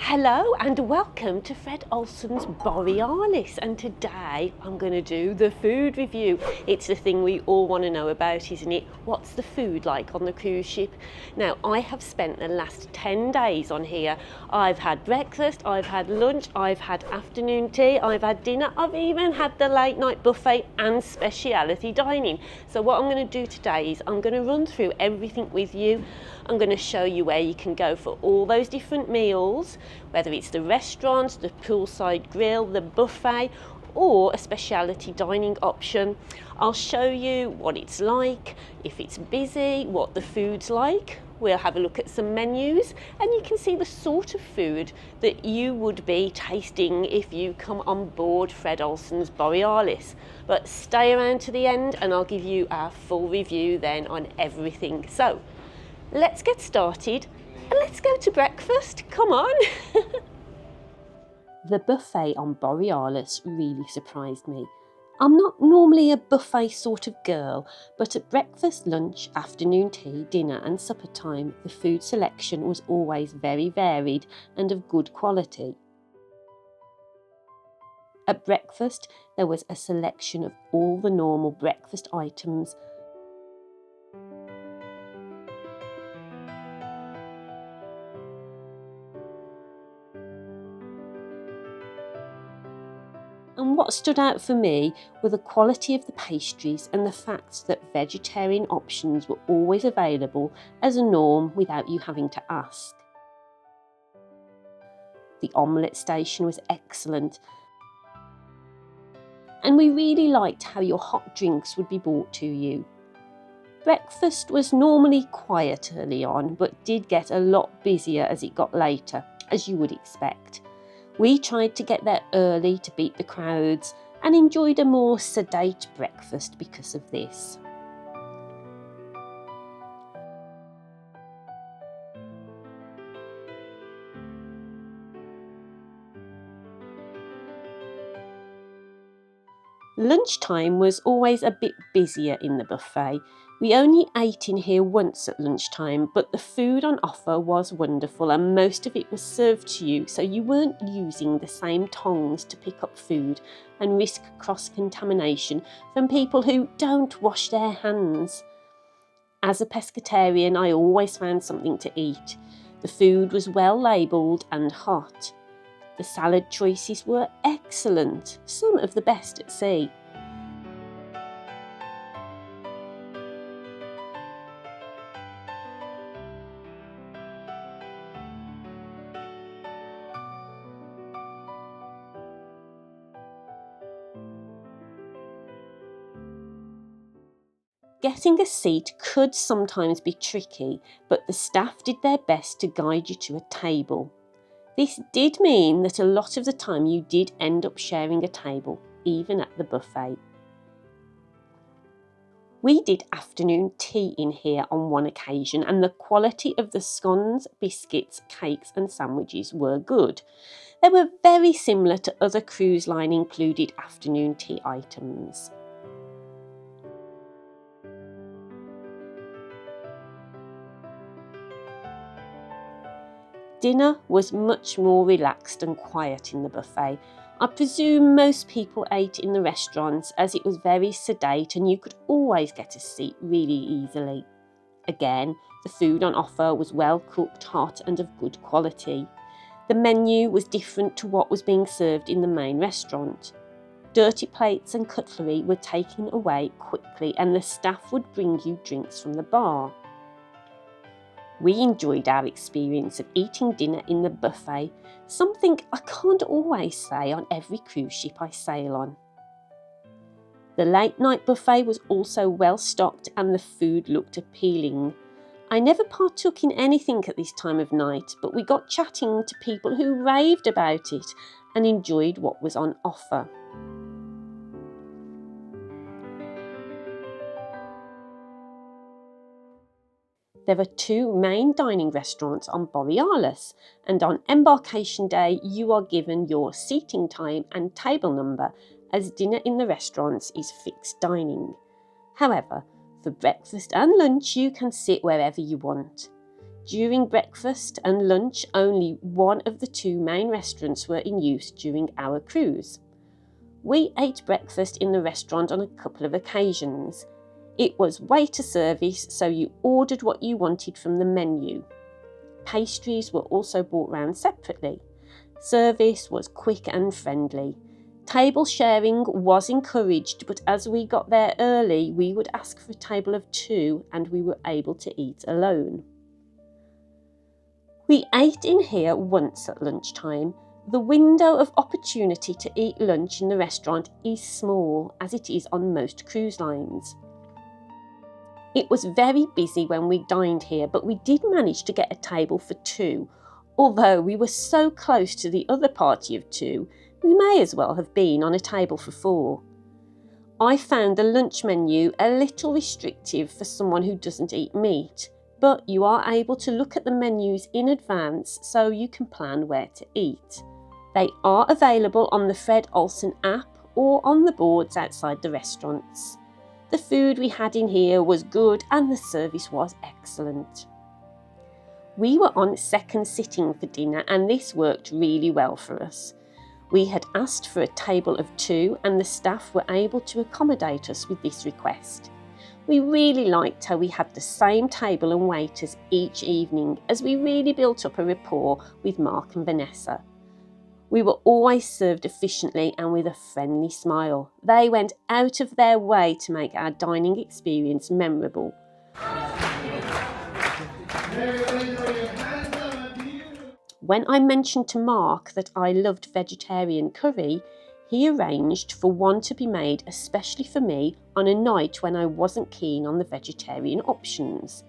Hello and welcome to Fred Olsen Borealis, and today I'm going to do the food review. It's the thing we all want to know about, isn't it? What's the food like on the cruise ship? Now, I have spent the last 10 days on here. I've had breakfast, I've had lunch, I've had afternoon tea, I've had dinner, I've even had the late night buffet and speciality dining. So what I'm going to do today is I'm going to run through everything with you. I'm going to show you where you can go for all those different meals, whether it's the restaurant, the Poolside Grill, the buffet, or a speciality dining option. I'll show you what it's like, if it's busy, what the food's like. We'll have a look at some menus and you can see the sort of food that you would be tasting if you come on board Fred Olsen's Borealis. But stay around to the end and I'll give you our full review then on everything. So let's get started and let's go to breakfast. Come on. The buffet on Borealis really surprised me. I'm not normally a buffet sort of girl, but at breakfast, lunch, afternoon tea, dinner and supper time, the food selection was always very varied and of good quality. At breakfast, there was a selection of all the normal breakfast items, and what stood out for me were the quality of the pastries and the fact that vegetarian options were always available as a norm without you having to ask. The omelette station was excellent, and we really liked how your hot drinks would be brought to you. Breakfast was normally quiet early on, but did get a lot busier as it got later, as you would expect. We tried to get there early to beat the crowds and enjoyed a more sedate breakfast because of this. Lunchtime was always a bit busier in the buffet. We only ate in here once at lunchtime, but the food on offer was wonderful and most of it was served to you, so you weren't using the same tongs to pick up food and risk cross-contamination from people who don't wash their hands. As a pescatarian, I always found something to eat. The food was well labelled and hot. The salad choices were excellent, some of the best at sea. Getting a seat could sometimes be tricky, but the staff did their best to guide you to a table. This did mean that a lot of the time you did end up sharing a table, even at the buffet. We did afternoon tea in here on one occasion, and the quality of the scones, biscuits, cakes and sandwiches were good. They were very similar to other cruise line included afternoon tea items. Dinner was much more relaxed and quiet in the buffet. I presume most people ate in the restaurants as it was very sedate and you could always get a seat really easily. Again, the food on offer was well cooked, hot and of good quality. The menu was different to what was being served in the main restaurant. Dirty plates and cutlery were taken away quickly and the staff would bring you drinks from the bar. We enjoyed our experience of eating dinner in the buffet, something I can't always say on every cruise ship I sail on. The late night buffet was also well stocked and the food looked appealing. I never partook in anything at this time of night, but we got chatting to people who raved about it and enjoyed what was on offer. There are two main dining restaurants on Borealis, and on embarkation day you are given your seating time and table number, as dinner in the restaurants is fixed dining. However, for breakfast and lunch you can sit wherever you want. During breakfast and lunch, only one of the two main restaurants were in use during our cruise. We ate breakfast in the restaurant on a couple of occasions. It was waiter service, so you ordered what you wanted from the menu. Pastries were also brought round separately. Service was quick and friendly. Table sharing was encouraged, but as we got there early, we would ask for a table of 2 and we were able to eat alone. We ate in here once at lunchtime. The window of opportunity to eat lunch in the restaurant is small, as it is on most cruise lines. It was very busy when we dined here, but we did manage to get a table for 2. Although we were so close to the other party of 2, we may as well have been on a table for 4. I found the lunch menu a little restrictive for someone who doesn't eat meat, but you are able to look at the menus in advance so you can plan where to eat. They are available on the Fred Olsen app or on the boards outside the restaurants. The food we had in here was good and the service was excellent. We were on second sitting for dinner and this worked really well for us. We had asked for a table of 2 and the staff were able to accommodate us with this request. We really liked how we had the same table and waiters each evening, as we really built up a rapport with Mark and Vanessa. We were always served efficiently and with a friendly smile. They went out of their way to make our dining experience memorable. When I mentioned to Mark that I loved vegetarian curry, he arranged for one to be made especially for me on a night when I wasn't keen on the vegetarian options.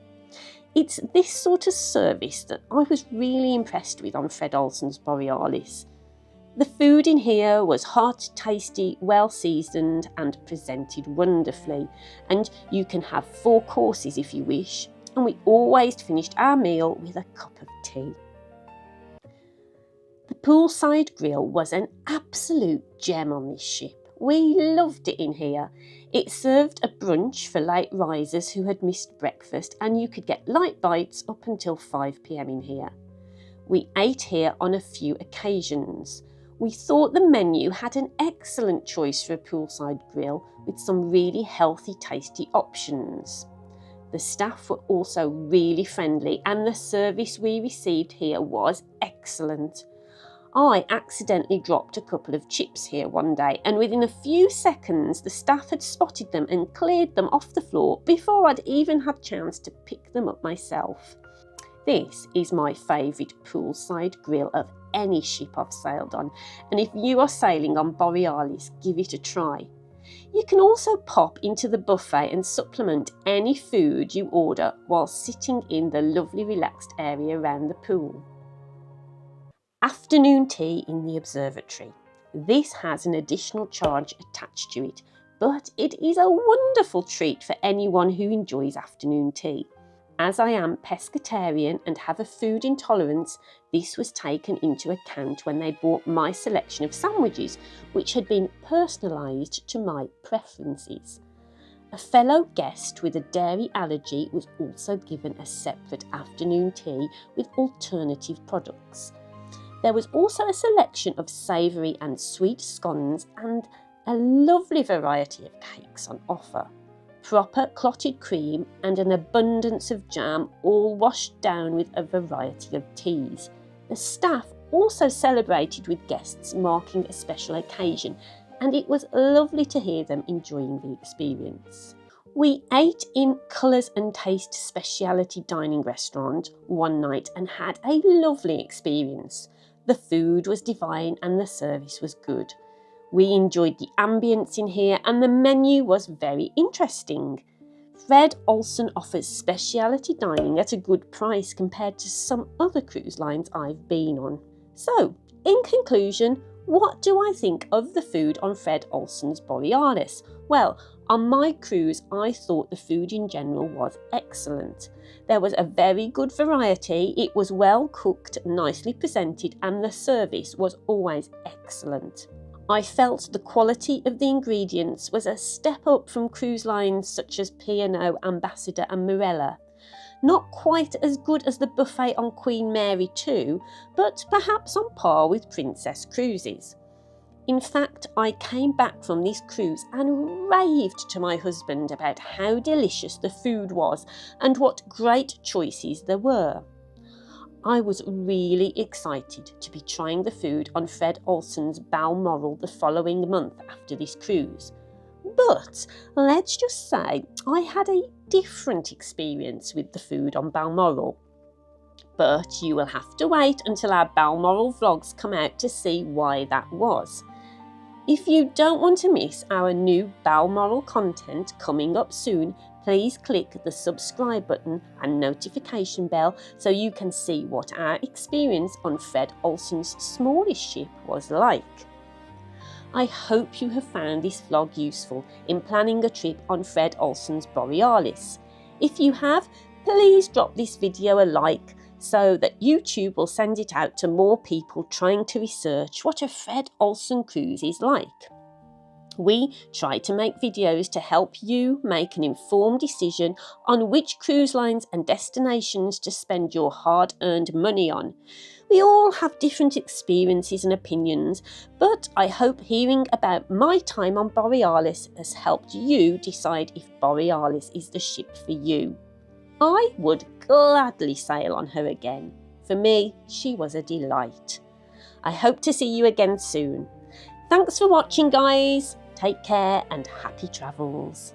It's this sort of service that I was really impressed with on Fred Olsen's Borealis. The food in here was hot, tasty, well seasoned and presented wonderfully, and you can have 4 courses if you wish, and we always finished our meal with a cup of tea. The Poolside Grill was an absolute gem on this ship. We loved it in here. It served a brunch for late risers who had missed breakfast, and you could get light bites up until 5 p.m. in here. We ate here on a few occasions. We thought the menu had an excellent choice for a poolside grill with some really healthy, tasty options. The staff were also really friendly and the service we received here was excellent. I accidentally dropped a couple of chips here one day, and within a few seconds the staff had spotted them and cleared them off the floor before I'd even had a chance to pick them up myself. This is my favourite poolside grill of any ship I've sailed on, and if you are sailing on Borealis, give it a try. You can also pop into the buffet and supplement any food you order while sitting in the lovely relaxed area around the pool. Afternoon tea in the observatory. This has an additional charge attached to it, but it is a wonderful treat for anyone who enjoys afternoon tea. As I am pescatarian and have a food intolerance, this was taken into account when they bought my selection of sandwiches, which had been personalised to my preferences. A fellow guest with a dairy allergy was also given a separate afternoon tea with alternative products. There was also a selection of savoury and sweet scones and a lovely variety of cakes on offer. Proper clotted cream and an abundance of jam, all washed down with a variety of teas. The staff also celebrated with guests marking a special occasion, and it was lovely to hear them enjoying the experience. We ate in Colours and Taste Speciality dining restaurant one night and had a lovely experience. The food was divine and the service was good. We enjoyed the ambience in here and the menu was very interesting. Fred Olsen offers speciality dining at a good price compared to some other cruise lines I've been on. So, in conclusion, what do I think of the food on Fred Olsen's Borealis? Well, on my cruise, I thought the food in general was excellent. There was a very good variety, it was well cooked, nicely presented, and the service was always excellent. I felt the quality of the ingredients was a step up from cruise lines such as P&O, Ambassador and Morella. Not quite as good as the buffet on Queen Mary 2, but perhaps on par with Princess Cruises. In fact, I came back from this cruise and raved to my husband about how delicious the food was and what great choices there were. I was really excited to be trying the food on Fred Olsen's Balmoral the following month after this cruise. But let's just say I had a different experience with the food on Balmoral. But you will have to wait until our Balmoral vlogs come out to see why that was. If you don't want to miss our new Balmoral content coming up soon, please click the subscribe button and notification bell so you can see what our experience on Fred Olsen's smallest ship was like. I hope you have found this vlog useful in planning a trip on Fred Olsen's Borealis. If you have, please drop this video a like so that YouTube will send it out to more people trying to research what a Fred Olsen cruise is like. We try to make videos to help you make an informed decision on which cruise lines and destinations to spend your hard-earned money on. We all have different experiences and opinions, but I hope hearing about my time on Borealis has helped you decide if Borealis is the ship for you. I would gladly sail on her again. For me, she was a delight. I hope to see you again soon. Thanks for watching, guys. Take care and happy travels.